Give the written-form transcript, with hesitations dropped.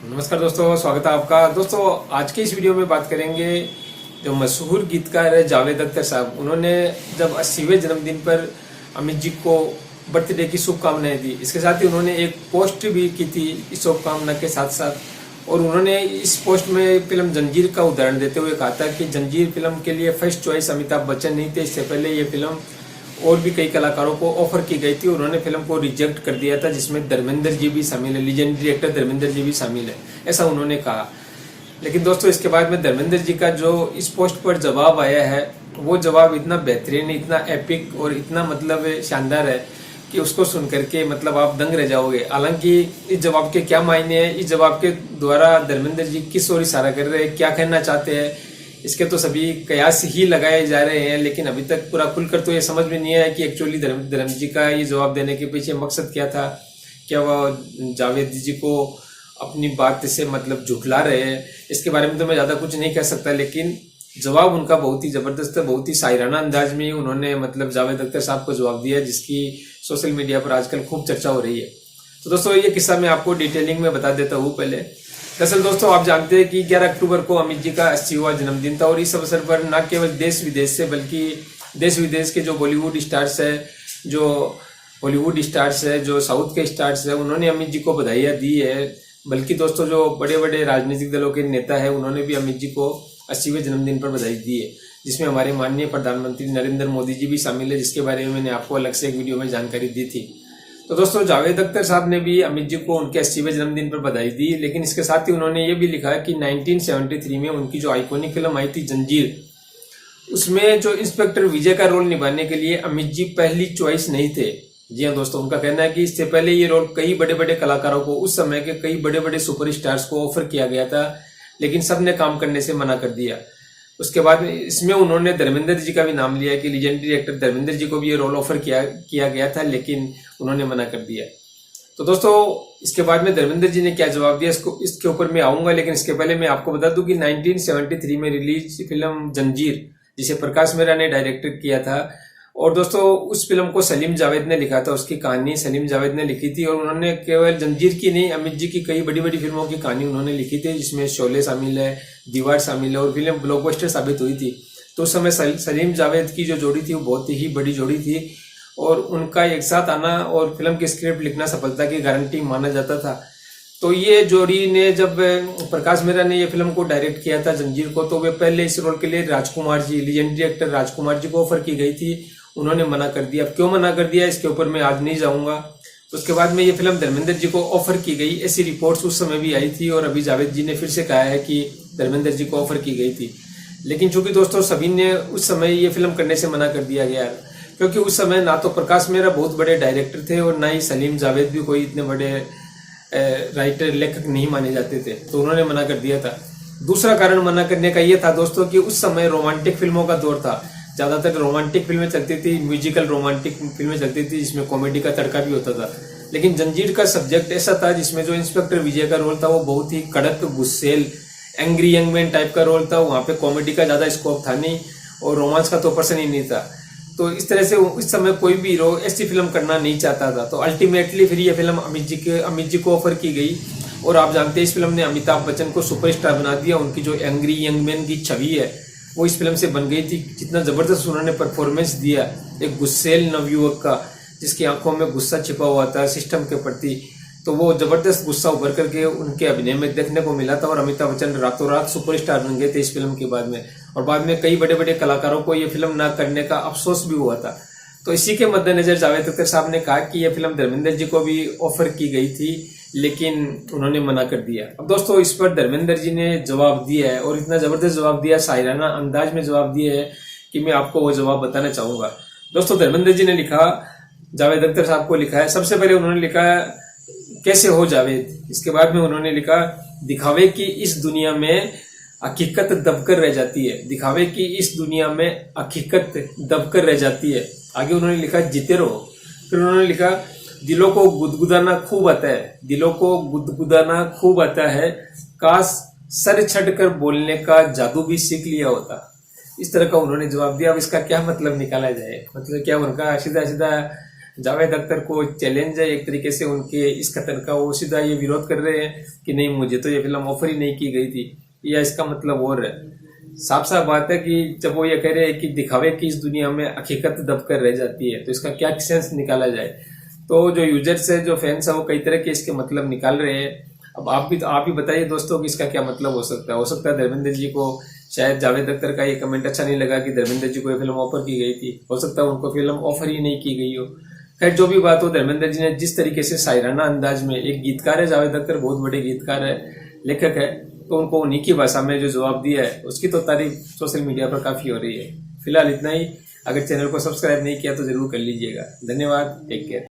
नमस्कार दोस्तों, स्वागत है आपका। दोस्तों आज के इस वीडियो में बात करेंगे जो मशहूर गीतकार है जावेद अख्तर साहब। उन्होंने जब 80वें जन्मदिन पर अमित जी को बर्थडे की शुभकामनाएं दी। इसके साथ ही उन्होंने एक पोस्ट भी की थी इस शुभकामना के साथ साथ। और उन्होंने इस पोस्ट में फिल्म जंजीर का उदाहरण देते हुए कहा था कि जंजीर फिल्म के लिए फर्स्ट चॉइस अमिताभ बच्चन नहीं थे। इससे पहले ये फिल्म और भी कई कलाकारों को ऑफर की गई थी। उन्होंने फिल्म को रिजेक्ट कर दिया था, जिसमें धर्मेंद्र जी भी शामिल है, लीजेंडरी एक्टर धर्मेंद्र जी भी शामिल है, ऐसा उन्होंने कहा। लेकिन दोस्तों इसके बाद में धर्मेंद्र जी का जो इस पोस्ट पर जवाब आया है, वो जवाब इतना बेहतरीन, इतना एपिक और इतना मतलब शानदार है कि उसको सुन करके मतलब आप दंग रह जाओगे। हालांकि इस जवाब के क्या मायने हैं, इस जवाब के द्वारा धर्मेंद्र जी किस ओर इशारा कर रहे हैं, क्या कहना चाहते हैं, इसके तो सभी कयास ही लगाए जा रहे हैं। लेकिन अभी तक पूरा खुलकर तो ये समझ में नहीं आया कि एक्चुअली धर्मेंद्र जी का ये जवाब देने के पीछे मकसद क्या था। क्या वह जावेद जी को अपनी बात से मतलब झुठला रहे हैं, इसके बारे में तो मैं ज़्यादा कुछ नहीं कह सकता। लेकिन जवाब उनका बहुत ही ज़बरदस्त है, बहुत ही शायराना अंदाज में उन्होंने मतलब जावेद अख्तर साहब को जवाब दिया, जिसकी सोशल मीडिया पर आजकल खूब चर्चा हो रही है। तो दोस्तों ये किस्सा मैं आपको डिटेलिंग में बता देता हूँ। पहले दरअसल दोस्तों आप जानते हैं कि 11 अक्टूबर को अमित जी का 80वां जन्मदिन था। और इस अवसर पर न केवल देश विदेश से बल्कि देश विदेश के जो बॉलीवुड स्टार्स है, जो हॉलीवुड स्टार्स है, जो साउथ के स्टार्स है, उन्होंने अमित जी को बधाइयाँ दी है। बल्कि दोस्तों जो बड़े बड़े राजनीतिक दलों के नेता है, उन्होंने भी अमित जी को 80वें जन्मदिन पर बधाई दी है, जिसमें हमारे माननीय प्रधानमंत्री नरेंद्र मोदी जी भी शामिल है, जिसके बारे में मैंने आपको अलग से एक वीडियो में जानकारी दी थी। तो दोस्तों जावेद अख्तर साहब ने भी अमित जी को उनके 80वें जन्मदिन पर बधाई दी। लेकिन इसके साथ ही उन्होंने ये भी लिखा कि 1973 में उनकी जो आइकॉनिक फिल्म आई थी जंजीर, उसमें जो इंस्पेक्टर विजय का रोल निभाने के लिए अमित जी पहली चॉइस नहीं थे। जी हाँ दोस्तों, उनका कहना है कि इससे पहले ये रोल कई बड़े बड़े कलाकारों को, उस समय के कई बड़े बड़े सुपरस्टार्स को ऑफर किया गया था, लेकिन सबने काम करने से मना कर दिया। उसके बाद इसमें उन्होंने धर्मेंद्र जी का भी नाम लिया कि लीजेंडरी एक्टर धर्मेंद्र जी को भी ये रोल ऑफर किया गया था, लेकिन उन्होंने मना कर दिया। तो दोस्तों इसके बाद में धर्मेंद्र जी ने क्या जवाब दिया, इसके ऊपर मैं आऊंगा। लेकिन इसके पहले मैं आपको बता दूं कि 1973 में रिलीज फिल्म जंजीर, जिसे प्रकाश मेहरा ने डायरेक्ट किया था, और दोस्तों उस फिल्म को सलीम जावेद ने लिखा था। उसकी कहानी सलीम जावेद ने लिखी थी। और उन्होंने केवल जंजीर की नहीं, अमित जी की कई बड़ी बड़ी फिल्मों की कहानी उन्होंने लिखी थी, जिसमें शोले शामिल है, दीवार शामिल है, और फिल्म ब्लॉकबस्टर साबित हुई थी। तो उस समय सलीम जावेद की जो जोड़ी थी वो बहुत ही बड़ी जोड़ी थी, और उनका एक साथ आना और फिल्म की स्क्रिप्ट लिखना सफलता की गारंटी माना जाता था। तो ये जोड़ी ने, जब प्रकाश मेहरा ने ये फिल्म को डायरेक्ट किया था जंजीर को, तो वे पहले इस रोल के लिए राजकुमार जी, लीजेंडरी एक्टर राजकुमार जी को ऑफर की गई थी, उन्होंने मना कर दिया। अब क्यों मना कर दिया इसके ऊपर मैं आज नहीं जाऊंगा। उसके बाद में ये फिल्म धर्मेंद्र जी को ऑफर की गई, ऐसी रिपोर्ट्स उस समय भी आई थी, और अभी जावेद जी ने फिर से कहा है कि धर्मेंद्र जी को ऑफर की गई थी। लेकिन चूंकि दोस्तों सभी ने उस समय ये फिल्म करने से मना कर दिया गया, क्योंकि उस समय ना तो प्रकाश मेहरा बहुत बड़े डायरेक्टर थे, और ना ही सलीम जावेद भी कोई इतने बड़े राइटर लेखक नहीं माने जाते थे, तो उन्होंने मना कर दिया था। दूसरा कारण मना करने का ये था दोस्तों कि उस समय रोमांटिक फिल्मों का दौर था। ज्यादातर रोमांटिक फिल्में चलती थी, म्यूजिकल रोमांटिक फिल्में चलती थी, जिसमें कॉमेडी का तड़का भी होता था। लेकिन जंजीर का सब्जेक्ट ऐसा था जिसमें जो इंस्पेक्टर विजय का रोल था वो बहुत ही कड़क, गुस्सेल, एंग्री यंग मैन टाइप का रोल था। वहां पे कॉमेडी का ज्यादा स्कोप था नहीं, और रोमांस का तो पर्सन ही नहीं था। तो इस तरह से उस समय कोई भी हीरो ऐसी फिल्म करना नहीं चाहता था। तो अल्टीमेटली फिर ये फिल्म अमित जी को ऑफर की गई। और आप जानते हैं इस फिल्म ने अमिताभ बच्चन को सुपरस्टार बना दिया। उनकी जो एंग्री यंग मैन की छवि है वो इस फिल्म से बन गई थी। जितना जबरदस्त उन्होंने परफॉर्मेंस दिया एक गुस्सेल नवयुवक का, जिसकी आंखों में गुस्सा छिपा हुआ था सिस्टम के प्रति, तो वो जबरदस्त गुस्सा उभर करके उनके अभिनय में देखने को मिला था। और अमिताभ बच्चन रातों रात सुपरस्टार बन गए थे इस फिल्म के बाद में। और बाद में कई बड़े बड़े कलाकारों को ये फिल्म ना करने का अफसोस भी हुआ था। तो इसी के मद्देनजर जावेद अख्तर साहब ने कहा कि यह फिल्म धर्मेंद्र जी को भी ऑफर की गई थी, लेकिन उन्होंने मना कर दिया। अब दोस्तों इस पर धर्मेंद्र जी ने जवाब दिया है, और इतना जबरदस्त जवाब दिया, शायराना अंदाज में जवाब दिया है कि मैं आपको वो जवाब बताना चाहूंगा। दोस्तों धर्मेंद्र जी ने लिखा, जावेद अख्तर साहब को लिखा है। सबसे पहले उन्होंने लिखा कैसे हो जावेद। इसके बाद में उन्होंने लिखा दिखावे की इस दुनिया में हकीकत दबकर रह जाती है, दिखावे की इस दुनिया में हकीकत दबकर रह जाती है। आगे उन्होंने लिखा जीते रहो। फिर उन्होंने लिखा दिलों को गुदगुदाना खूब आता है, दिलों को गुदगुदाना खूब आता है, काश सर छटकर बोलने का जादू भी सीख लिया होता। इस तरह का उन्होंने जवाब दिया। अब इसका क्या मतलब निकाला जाए, मतलब क्या उनका सीधा सीधा जावेद अख्तर को चैलेंज है एक तरीके से उनके इस कथन का। वो सीधा ये विरोध कर रहे हैं कि नहीं, मुझे तो ये फिल्म ऑफर ही नहीं की गई थी, या इसका मतलब और है। साफ साफ बात है कि जब वो ये कह रहे हैं कि दिखावे की इस दुनिया में हकीकत दबकर रह जाती है, तो इसका क्या सेंस निकाला जाए। तो जो यूजर्स है, जो फैंस है, वो कई तरह के इसके मतलब निकाल रहे हैं। अब आप भी बताइए दोस्तों कि इसका क्या मतलब हो सकता है। हो सकता है धर्मेंद्र जी को शायद जावेद अख्तर का ये कमेंट अच्छा नहीं लगा कि धर्मेंद्र जी को ये फिल्म ऑफर की गई थी। हो सकता है उनको फिल्म ऑफर ही नहीं की गई हो। खैर जो भी बात हो, धर्मेंद्र जी ने जिस तरीके से शायराना अंदाज में, एक गीतकार है जावेद अख्तर, बहुत बड़े गीतकार है, लेखक है, तो उनको उन्हीं की भाषा में जो जवाब दिया है उसकी तो तारीफ सोशल मीडिया पर काफी हो रही है। फिलहाल इतना ही। अगर चैनल को सब्सक्राइब नहीं किया तो जरूर कर लीजिएगा। धन्यवाद, टेक केयर।